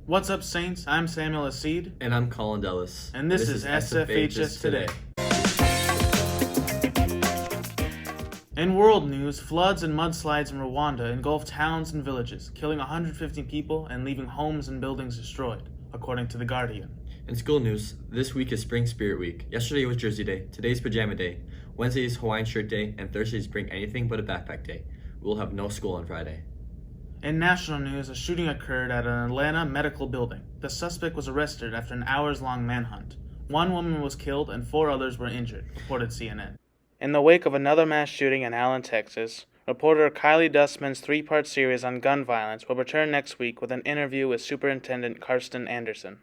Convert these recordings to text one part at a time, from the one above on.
What's up, Saints? I'm Samuel Asid. And I'm Colin Dellis. And this is SFHS Today. In world news, floods and mudslides in Rwanda engulfed towns and villages, killing 150 people and leaving homes and buildings destroyed, according to The Guardian. In school news, this week is Spring Spirit Week. Yesterday was Jersey Day, today's Pajama Day, Wednesday is Hawaiian Shirt Day, and Thursday is Bring Anything But a Backpack Day. We'll have no school on Friday. In national news, a shooting occurred at an Atlanta medical building. The suspect was arrested after an hours-long manhunt. One woman was killed and 4 others were injured, reported CNN. In the wake of another mass shooting in Allen, Texas, reporter Kylie Dustman's 3-part series on gun violence will return next week with an interview with Superintendent Karsten Anderson.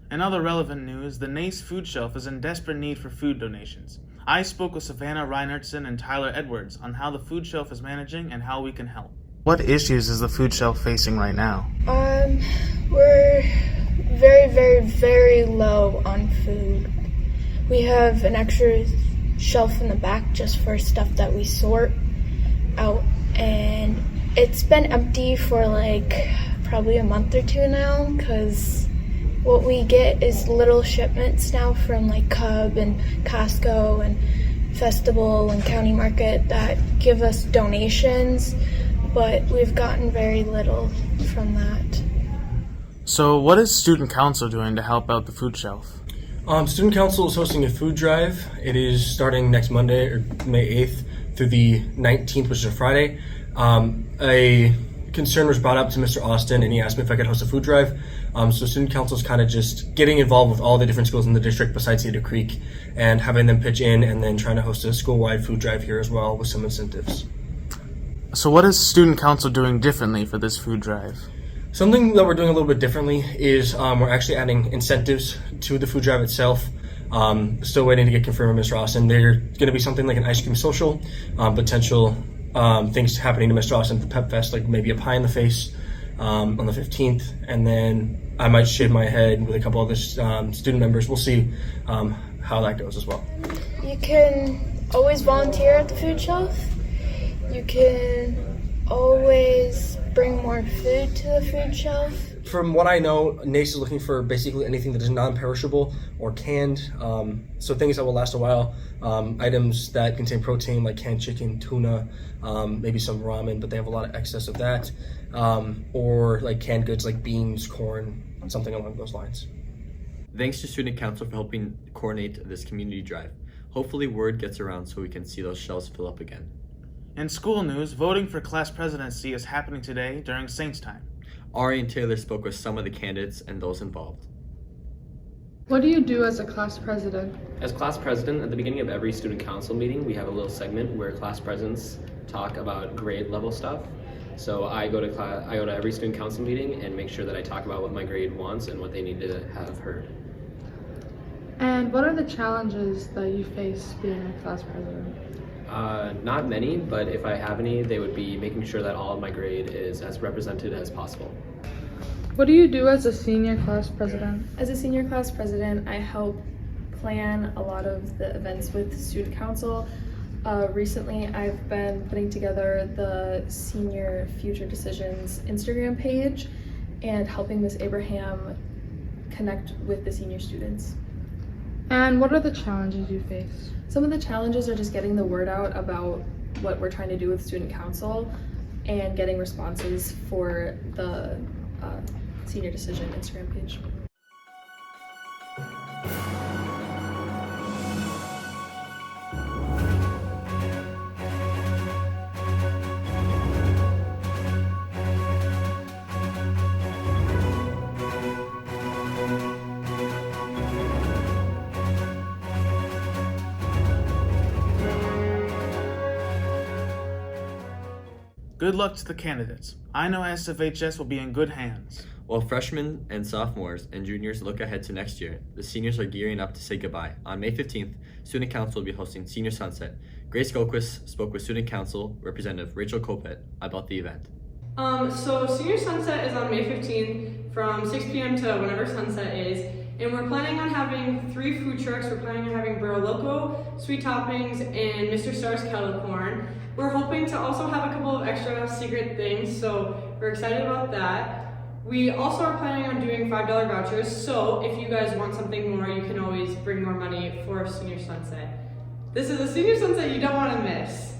In other relevant news, the NACE food shelf is in desperate need for food donations. I spoke with Savannah Reinertson and Tyler Edwards on how the food shelf is managing and how we can help. What issues is the food shelf facing right now? We're very low on food. We have an extra shelf in the back just for stuff that we sort out, and it's been empty for probably a month or 2 now, because what we get is little shipments now from Cub and Costco and Festival and County Market that give us donations, but we've gotten very little from that. So what is Student Council doing to help out the food shelf? Student Council is hosting a food drive. It is starting next Monday, or May 8th, through the 19th, which is a Friday. A concern was brought up to Mr. Austin, and he asked me if I could host a food drive. So Student Council is kind of just getting involved with all the different schools in the district besides Cedar Creek and having them pitch in, and then trying to host a school-wide food drive here as well with some incentives. So what is Student Council doing differently for this food drive? Something that we're doing a little bit differently is we're actually adding incentives to the food drive itself. Still waiting to get confirmed with Mr. Austin. There's going to be something like an ice cream social, potential things happening to Mr. Austin at the Pep Fest, like maybe a pie in the face on the 15th, and then I might shave my head with a couple other student members. We'll see how that goes as well. You can always volunteer at the food shelf. You can always bring more food to the food shelf. From what I know, NACE is looking for basically anything that is non-perishable or canned, so things that will last a while. Items that contain protein like canned chicken, tuna, maybe some ramen, but they have a lot of excess of that, or like canned goods like beans, corn, something along those lines. Thanks to Student Council for helping coordinate this community drive. Hopefully word gets around so we can see those shelves fill up again. In school news, voting for class presidency is happening today during Saints time. Ari and Taylor spoke with some of the candidates and those involved. What do you do as a class president? As class president, at the beginning of every student council meeting, we have a little segment where class presidents talk about grade level stuff. So I go to every student council meeting and make sure that I talk about what my grade wants and what they need to have heard. And what are the challenges that you face being a class president? Not many, but if I have any, they would be making sure that all of my grade is as represented as possible. What do you do as a senior class president? As a senior class president, I help plan a lot of the events with student council. Recently, I've been putting together the Senior Future Decisions Instagram page and helping Ms. Abraham connect with the senior students. And what are the challenges you face? Some of the challenges are just getting the word out about what we're trying to do with student council and getting responses for the Senior Decision Instagram page. Good luck to the candidates. I know SFHS will be in good hands. While freshmen and sophomores and juniors look ahead to next year, the seniors are gearing up to say goodbye. On May 15th, Student Council will be hosting Senior Sunset. Grace Goquist spoke with Student Council Representative Rachel Kopet about the event. So Senior Sunset is on May 15th from 6 p.m. to whenever sunset is, and we're planning on having 3 food trucks. We're planning on having Burro Loco, Sweet Toppings, and Mr. Star's Kettle Corn. We're hoping to also have a couple of extra secret things, so we're excited about that. We also are planning on doing $5 vouchers, so if you guys want something more, you can always bring more money for Senior Sunset. This is a Senior Sunset you don't want to miss.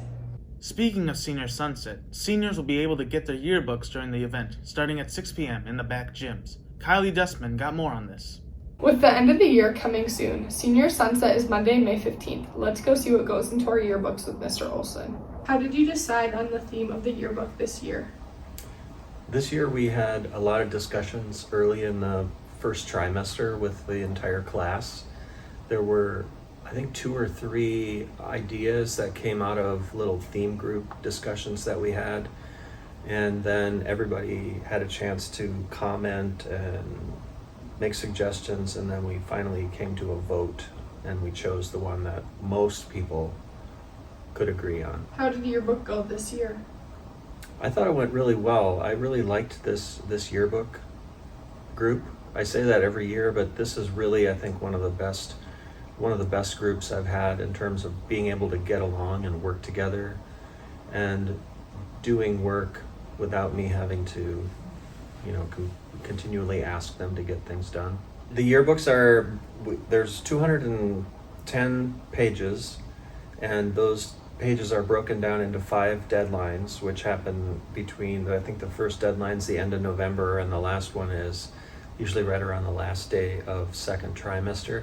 Speaking of Senior Sunset, seniors will be able to get their yearbooks during the event, starting at 6 p.m. in the back gyms. Kylie Dustman got more on this. With the end of the year coming soon, Senior Sunset is Monday, May 15th. Let's go see what goes into our yearbooks with Mr. Olson. How did you decide on the theme of the yearbook this year? This year we had a lot of discussions early in the first trimester with the entire class. There were, I think, 2 or 3 ideas that came out of little theme group discussions that we had. And then everybody had a chance to comment and make suggestions, and then we finally came to a vote and we chose the one that most people could agree on. How did the yearbook go this year? I thought it went really well. I really liked this yearbook group. I say that every year, but this is really, I think, one of the best groups I've had in terms of being able to get along and work together and doing work without me having to, continually ask them to get things done. The yearbooks there's 210 pages, and those pages are broken down into 5 deadlines, which happen between, I think the first deadline's the end of November, and the last one is usually right around the last day of second trimester.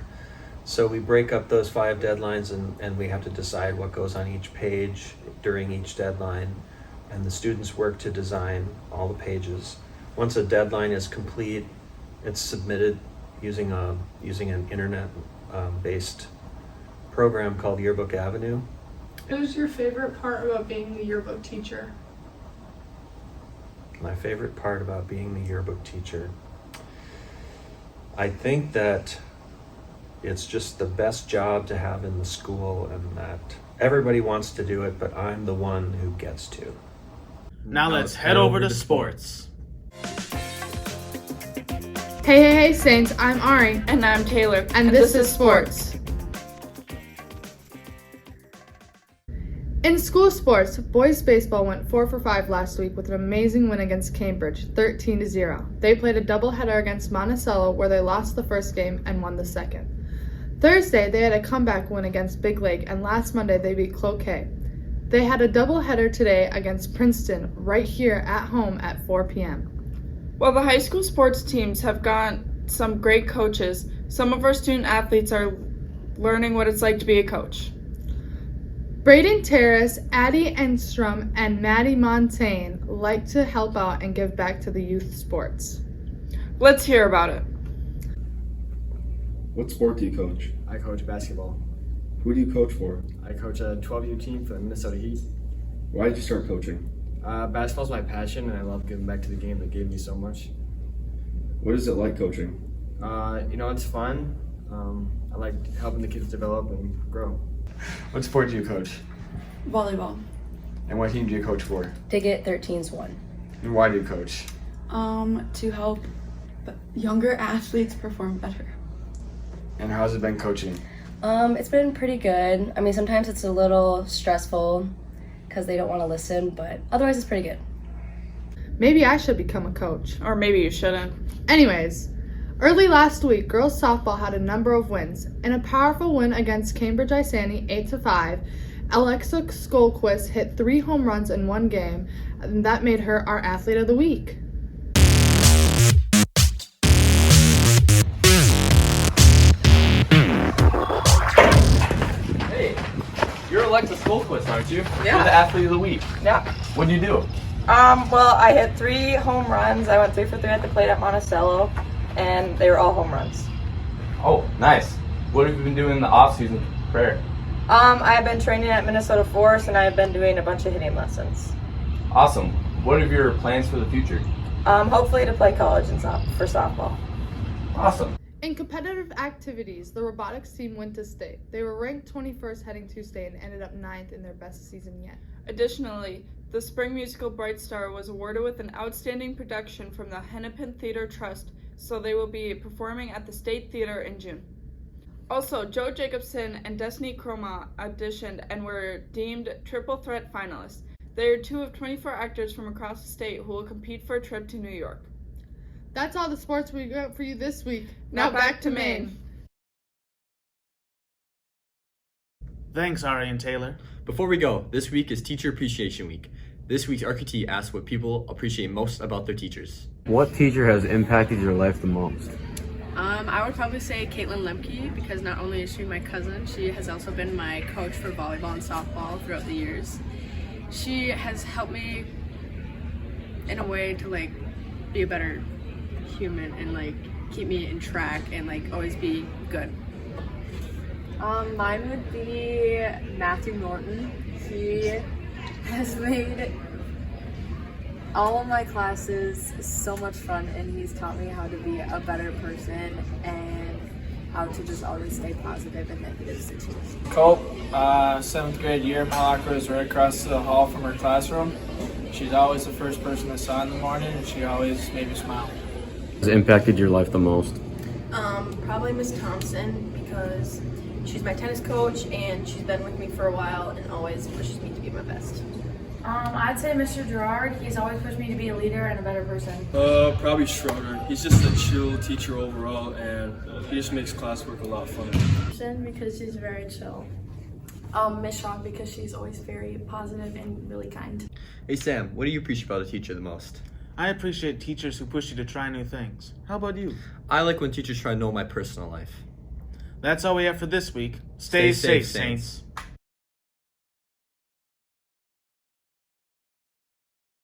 So we break up those 5 deadlines, and we have to decide what goes on each page during each deadline, and the students work to design all the pages. Once a deadline is complete, it's submitted using an internet based program called Yearbook Avenue. What was your favorite part about being the yearbook teacher? My favorite part about being the yearbook teacher, I think that it's just the best job to have in the school, and that everybody wants to do it, but I'm the one who gets to. Now let's head over to sports. Hey, Saints, I'm Ari. And I'm Taylor. And this is Sports. In school sports, boys baseball went 4 for 5 last week with an amazing win against Cambridge, 13-0. They played a doubleheader against Monticello, where they lost the first game and won the second. Thursday, they had a comeback win against Big Lake, and last Monday they beat Cloquet. They had a doubleheader today against Princeton, right here at home at 4 p.m. While the high school sports teams have got some great coaches, some of our student athletes are learning what it's like to be a coach. Braden Terrace, Addie Enstrom, and Maddie Montaigne like to help out and give back to the youth sports. Let's hear about it. What sport do you coach? I coach basketball. Who do you coach for? I coach a 12U team for the Minnesota Heat. Why did you start coaching? Basketball's my passion, and I love giving back to the game that gave me so much. What is it like coaching? It's fun. I like helping the kids develop and grow. What sport do you coach? Volleyball. And what team do you coach for? Ticket 13's one. And why do you coach? To help younger athletes perform better. And how's it been coaching? It's been pretty good. I mean, sometimes it's a little stressful because they don't want to listen, but otherwise it's pretty good. Maybe I should become a coach. Or maybe you shouldn't. Anyways, early last week, girls softball had a number of wins. In a powerful win against Cambridge Isani 8-5, Alexa Skolquist hit 3 home runs in one game, and that made her our athlete of the week. Hey, you're Alexa Skolquist, aren't you? Yeah. You're the athlete of the week. Yeah. What do you do? Well, I hit 3 home runs. I went 3 for 3 at the plate at Monticello, and they were all home runs. Oh, nice. What have you been doing in the off-season to prepare? I've been training at Minnesota Forest, and I've been doing a bunch of hitting lessons. Awesome. What are your plans for the future? Hopefully to play college for softball. Awesome. In competitive activities, the robotics team went to state. They were ranked 21st heading to state and ended up 9th in their best season yet. Additionally, the spring musical Bright Star was awarded with an outstanding production from the Hennepin Theater Trust, so they will be performing at the State Theater in June. Also, Joe Jacobson and Destiny Chroma auditioned and were deemed triple threat finalists. They are 2 of 24 actors from across the state who will compete for a trip to New York. That's all the sports we got for you this week. Now back to Maine. Thanks, Ari and Taylor. Before we go, this week is Teacher Appreciation Week. This week's RQT asks what people appreciate most about their teachers. What teacher has impacted your life the most? I would probably say Caitlin Lemke, because not only is she my cousin, she has also been my coach for volleyball and softball throughout the years. She has helped me in a way to like be a better human and like keep me in track and like always be good. Mine would be Matthew Norton. He has made all of my classes so much fun, and he's taught me how to be a better person and how to just always stay positive in negative situations. Colt, 7th grade year, Malacca is right across the hall from her classroom. She's always the first person I saw in the morning, and she always made me smile. Has impacted your life the most? Probably Miss Thompson, because she's my tennis coach and she's been with me for a while and always pushes me to be my best. I'd say Mr. Gerard. He's always pushed me to be a leader and a better person. Probably Schroeder. He's just a chill teacher overall, and he just makes classwork a lot fun. Because she's very chill. Miss Shaw, because she's always very positive and really kind. Hey Sam, what do you appreciate about a teacher the most? I appreciate teachers who push you to try new things. How about you? I like when teachers try to know my personal life. That's all we have for this week. Stay safe, Saints.